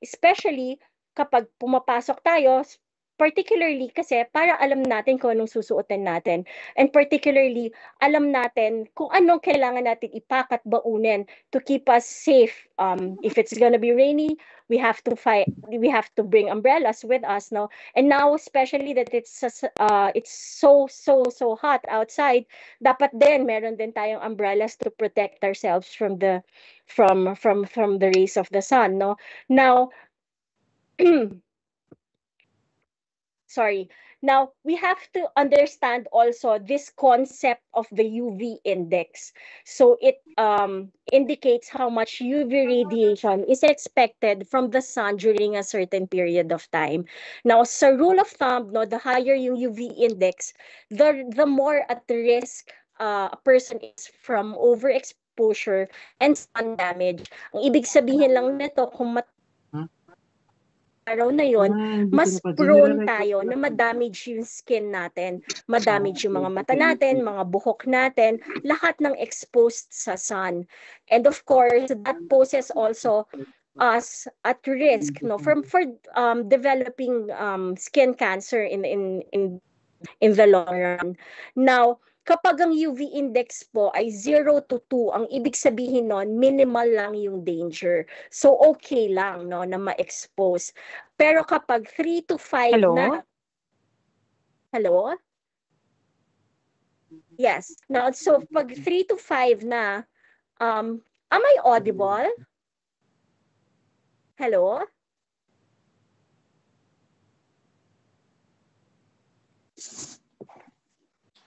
Especially kapag pumapasok tayo, particularly kasi para alam natin kung anong susuotin natin. And particularly, alam natin kung anong kailangan natin ipakat baunin to keep us safe. If it's gonna be rainy, we have to bring umbrellas with us, no? And now, especially that it's so hot outside, dapat din meron din tayong umbrellas to protect ourselves from the rays of the sun, no? Now, sorry. Now, we have to understand also this concept of the UV index. So it indicates how much UV radiation is expected from the sun during a certain period of time. Now, sa rule of thumb, no, the higher yung UV index, the more at risk a person is from overexposure and sun damage. Ang ibig sabihin lang nito, kung araw na yon, mas prone tayo na ma-damage yung skin natin, ma-damage yung mga mata natin, mga buhok natin, lahat ng exposed sa sun. And of course, that poses also us at risk, no, for developing skin cancer in the long run. Now, kapag ang UV index po ay 0 to 2, ang ibig sabihin nun, minimal lang yung danger. So, okay lang, no, na ma-expose. Pero kapag 3 to 5 Hello? na... Hello? Yes. Now, so pag 3 to 5 na, am I audible? Hello?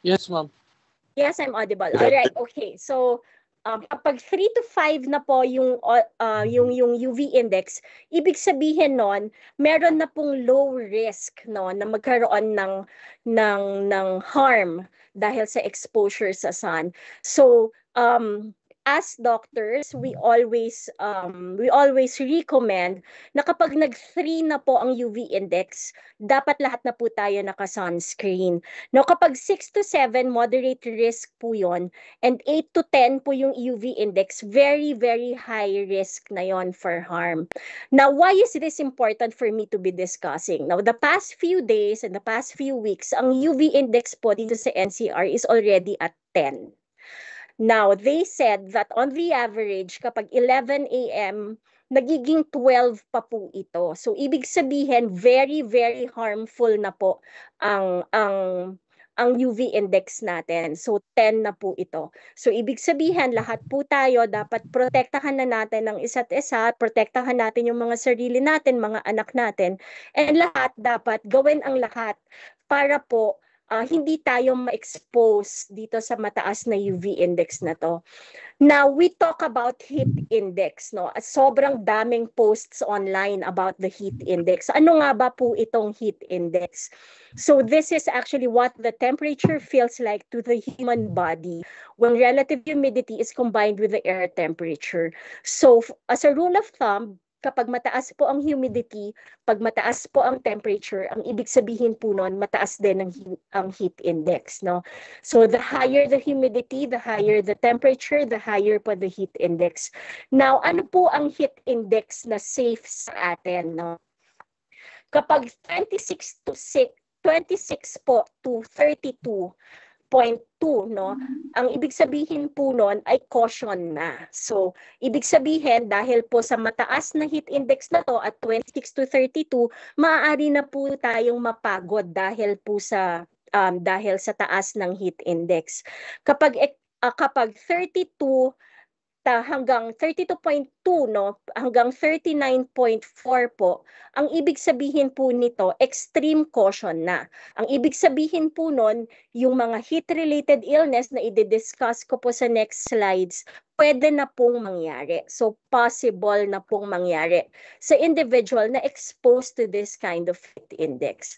Yes, ma'am. Yes, I'm audible. All right, okay. So, kapag 3 to 5 na po yung UV index, ibig sabihin nun, meron na pong low risk, no, na magkaroon ng harm dahil sa exposure sa sun. So, as doctors, we always recommend na kapag nag-3 na po ang UV index, dapat lahat na po tayo naka-sunscreen. No, kapag 6 to 7, moderate risk po yon, and 8 to 10 po yung UV index, very, very high risk na yon for harm. Now, why is this important for me to be discussing? Now, the past few days and the past few weeks, ang UV index po dito sa NCR is already at 10. Now, they said that on the average, kapag 11 a.m., nagiging 12 pa po ito. So, ibig sabihin, very, very harmful na po ang UV index natin. So, 10 na po ito. So, ibig sabihin, lahat po tayo dapat protektahan na natin ng isa't isa, protektahan natin yung mga sarili natin, mga anak natin, and lahat dapat gawin ang lahat para po hindi tayo ma-expose dito sa mataas na UV index na to. Now, we talk about heat index, no? Sobrang daming posts online about the heat index. Ano nga ba po itong heat index? So this is actually what the temperature feels like to the human body when relative humidity is combined with the air temperature. So as a rule of thumb, kapag mataas po ang humidity, pag mataas po ang temperature, ang ibig sabihin po nun, mataas din ang heat index, no? So the higher the humidity, the higher the temperature, the higher po the heat index. Now, ano po ang heat index na safe sa atin, no? Kapag 26 po to 32.2, no? Ang ibig sabihin po nun ay caution na. So, ibig sabihin, dahil po sa mataas na heat index na to at 26 to 32, maaari na po tayong mapagod dahil sa taas ng heat index. Kapag 32 hanggang 32.2, no, hanggang 39.4 po, ang ibig sabihin po nito, extreme caution na. Ang ibig sabihin po nun, yung mga heat-related illness na i-discuss ko po sa next slides, pwede na pong mangyari. So, possible na pong mangyari sa individual na exposed to this kind of heat index.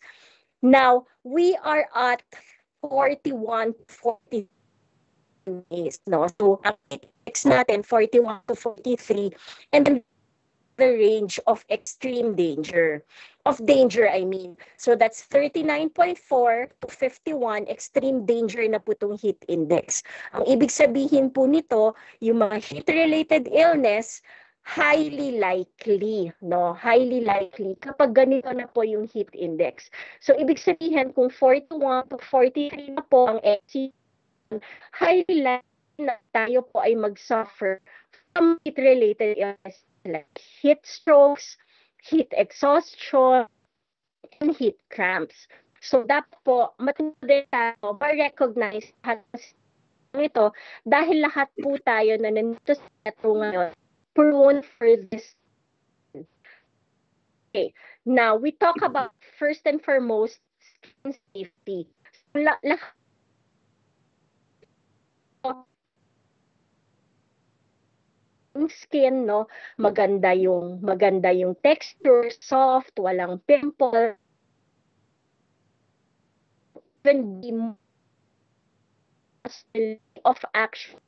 Now, we are at 41 to 40 days, no? So, ang index natin, 41 to 43, and then the range of extreme danger. I mean. So, that's 39.4 to 51, extreme danger na po itong heat index. Ang ibig sabihin po nito, yung mga heat-related illness, highly likely, no? Highly likely kapag ganito na po yung heat index. So, ibig sabihin, kung 41 to 43 na po ang HCl, highly likely na tayo po ay mag-suffer from heat-related illness like heat strokes, heat exhaustion, and heat cramps. So, dapat po, matindi tayo, ma-recognize ito dahil lahat po tayo na nandito sa metro ngayon prone for this. Okay. Now, we talk about first and foremost skin safety. So, lahat ng skin, no, maganda yung texture, soft, walang pimple, even the of action.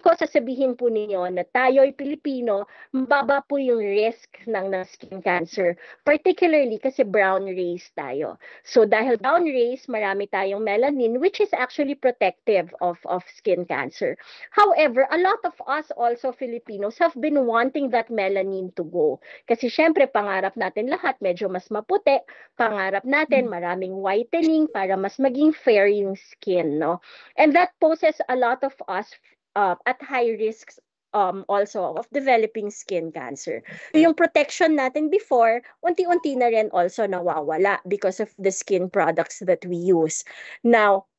Kung sasabihin po ninyo na tayo ay Pilipino, mababa po yung risk ng skin cancer. Particularly kasi brown race tayo. So dahil brown race, marami tayong melanin which is actually protective of skin cancer. However, a lot of us also Filipinos have been wanting that melanin to go. Kasi syempre pangarap natin lahat medyo mas maputi, pangarap natin maraming whitening para mas maging fair yung skin, no? And that poses a lot of us at high risks also of developing skin cancer. So yung protection natin before, unti-unti na rin also nawawala because of the skin products that we use. Now,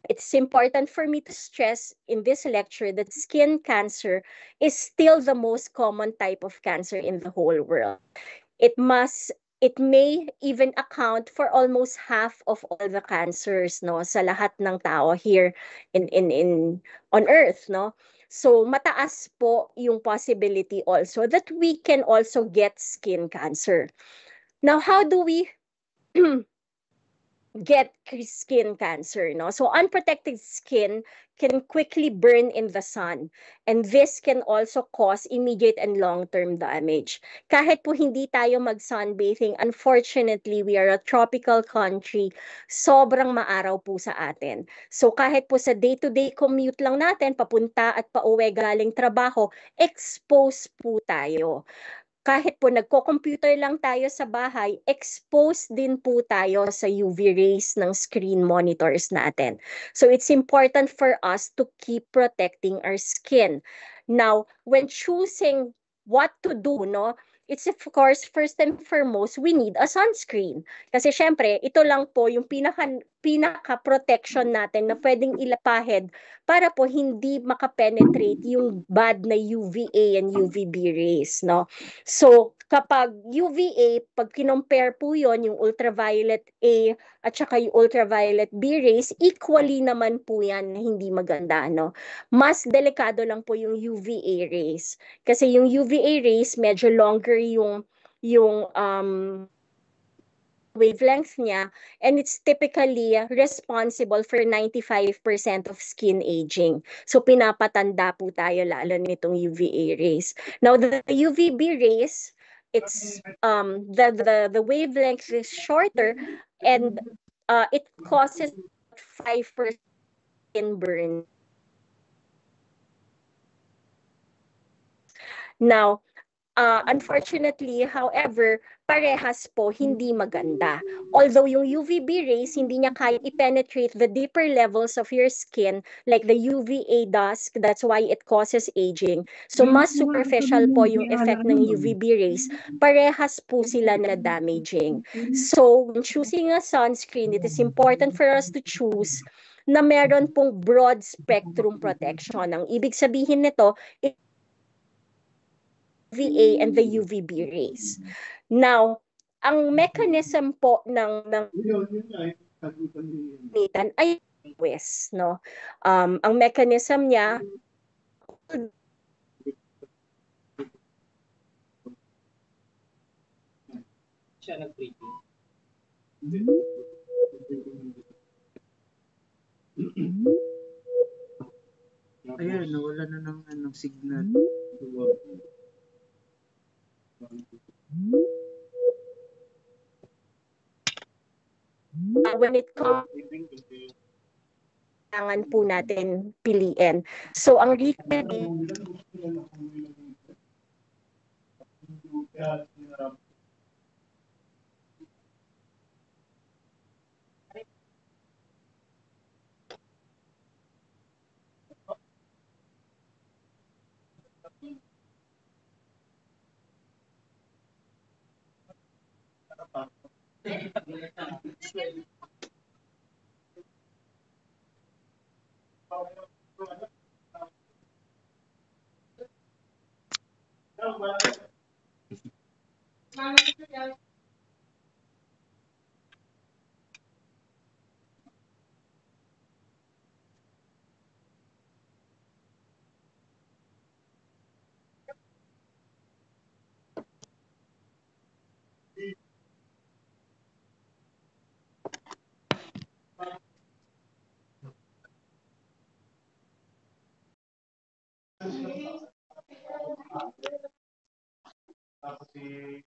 it's important for me to stress in this lecture that skin cancer is still the most common type of cancer in the whole world. It may even account for almost half of all the cancers, no, sa lahat ng tao here in on earth, no. So mataas po yung possibility also that we can also get skin cancer. Now, how do we get skin cancer, no? So unprotected skin can quickly burn in the sun, and this can also cause immediate and long-term damage. Kahit po hindi tayo mag-sunbathing, unfortunately, we are a tropical country, sobrang maaraw po sa atin. So kahit po sa day-to-day commute lang natin, papunta at pauwi galing trabaho, exposed po tayo. Kahit po nagko-computer lang tayo sa bahay, exposed din po tayo sa UV rays ng screen monitors natin. So it's important for us to keep protecting our skin. Now, when choosing what to do, no, it's of course, first and foremost, we need a sunscreen. Kasi syempre, ito lang po yung pinaka-protection natin na pwedeng ilapahid para po hindi makapenetrate yung bad na UVA and UVB rays, no? So, kapag UVA, pag kinompare po yon yung ultraviolet A at saka yung ultraviolet B rays, equally naman po yan na hindi maganda, no? Mas delikado lang po yung UVA rays. Kasi yung UVA rays, medyo longer yung wavelength niya, and it's typically responsible for 95% of skin aging. So pinapatanda po tayo lalo nitong UVA rays. Now the UVB rays, it's the wavelength is shorter, and it causes 5% skin burn. Now, unfortunately, however, parehas po hindi maganda. Although yung UVB rays, hindi niya kaya i-penetrate the deeper levels of your skin like the UVA does. That's why it causes aging. So mas superficial po yung effect ng UVB rays. Parehas po sila na damaging. So when choosing a sunscreen, it is important for us to choose na meron pong broad spectrum protection. Ang ibig sabihin nito, UVA and the UVB rays. Now, ang mechanism po ng ay west, no? Ang mechanism niya siya nag-breathing. Ayan, nawala na ng signal. when it comes kailangan po natin piliin. So ang recall Tapos si